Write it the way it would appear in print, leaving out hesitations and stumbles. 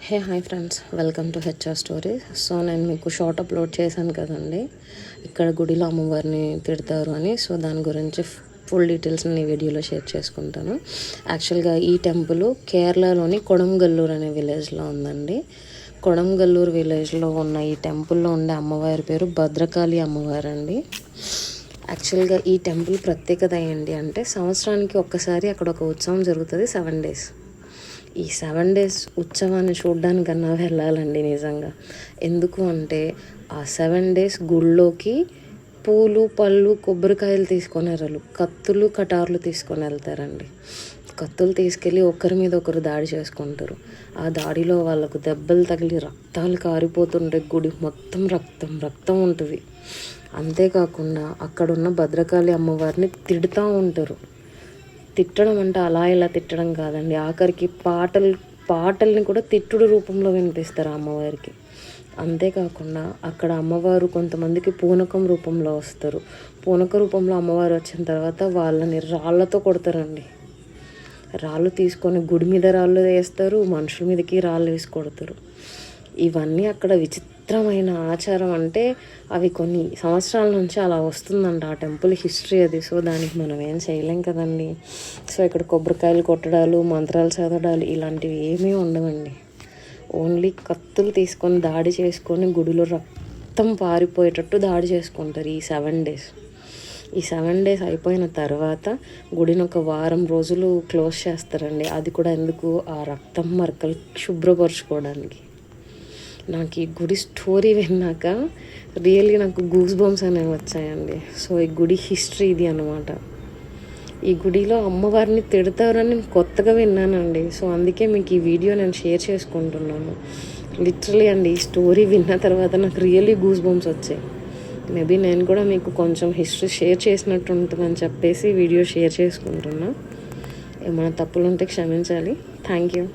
Hi friends, welcome to HR stories. So నేను మీకు short upload చేశాను కదండి, ఇక్కడ గుడిలో అమ్మవారిని తిడతారు అని. సో దాని గురించి ఫుల్ డీటెయిల్స్ ఈ వీడియోలో షేర్ చేసుకుంటాను. యాక్చువల్గా ఈ టెంపుల్ కేరళలోని కొడంగల్లూరు అనే విలేజ్లో ఉందండి. కొడంగల్లూరు విలేజ్లో ఉన్న ఈ టెంపుల్లో ఉండే అమ్మవారి పేరు భద్రకాళి అమ్మవారు అండి. యాక్చువల్గా ఈ టెంపుల్ ప్రత్యేకత ఏంటి అంటే, సంవత్సరానికి ఒక్కసారి అక్కడ ఒక ఉత్సవం జరుగుతుంది 7 days. ఈ 7 days ఉత్సవాన్ని చూడడానికన్నా వెళ్ళాలండి నిజంగా. ఎందుకు అంటే ఆ 7 days గుళ్ళోకి పూలు పళ్ళు కొబ్బరికాయలు తీసుకొని వెళ్ళరు, కత్తులు కటార్లు తీసుకొని వెళ్తారండి. కత్తులు తీసుకెళ్ళి ఒకరి మీద ఒకరు దాడి చేసుకుంటారు. ఆ దాడిలో వాళ్ళకు దెబ్బలు తగిలి రక్తాలు కారిపోతుంటే గుడి మొత్తం రక్తం ఉంటుంది. అంతేకాకుండా అక్కడున్న భద్రకాళి అమ్మవారిని తిడుతూ ఉంటారు. తిట్టడం అంటే అలా ఇలా తిట్టడం కాదండి, ఆఖరికి పాటల్ని కూడా తిట్టుడు రూపంలో వినిపిస్తారు అమ్మవారికి. అంతేకాకుండా అక్కడ అమ్మవారు కొంతమందికి పూనకం రూపంలో వస్తారు. పూనక రూపంలో అమ్మవారు వచ్చిన తర్వాత వాళ్ళని రాళ్ళతో కొడతారండి. రాళ్ళు తీసుకొని గుడి మీద రాళ్ళు వేస్తారు, మనుషుల మీదకి రాళ్ళు వేసి కొడతారు. ఇవన్నీ అక్కడ విచిత్రమైన ఆచారం. అంటే అవి కొన్ని సంవత్సరాల నుంచి అలా వస్తుందంట, ఆ టెంపుల్ హిస్టరీ అది. సో దానికి మనం ఏం చేయలేం కదండి. సో ఇక్కడ కొబ్బరికాయలు కొట్టడాలు, మంత్రాలు చదవడాలు ఇలాంటివి ఏమీ ఉండవండి. ఓన్లీ కత్తులు తీసుకొని దాడి చేసుకొని గుడిలో రక్తం పారిపోయేటట్టు దాడి చేసుకుంటారు ఈ 7 days. ఈ 7 days అయిపోయిన తర్వాత గుడిని ఒక వారం రోజులు క్లోజ్ చేస్తారండి. అది కూడా ఎందుకు, ఆ రక్తం మరకలు శుభ్రపరచుకోవడానికి. నాకు ఈ గుడి స్టోరీ విన్నాక రియల్లీ నాకు గూస్ బంప్స్ అనేవి వచ్చాయండి. సో ఈ గుడి హిస్టరీ ఇది అనమాట. ఈ గుడిలో అమ్మవారిని తిడతారని నేను కొత్తగా విన్నానండి. సో అందుకే మీకు ఈ వీడియో నేను షేర్ చేసుకుంటున్నాను. లిటరలీ అండి, ఈ స్టోరీ విన్న తర్వాత నాకు రియల్లీ గూస్ బంప్స్ వచ్చాయి. మేబీ నేను కూడా మీకు కొంచెం హిస్టరీ షేర్ చేసినట్టు ఉంటుందని చెప్పేసి వీడియో షేర్ చేసుకుంటున్నా. ఏమైనా తప్పులు ఉంటే క్షమించాలి. Thank you.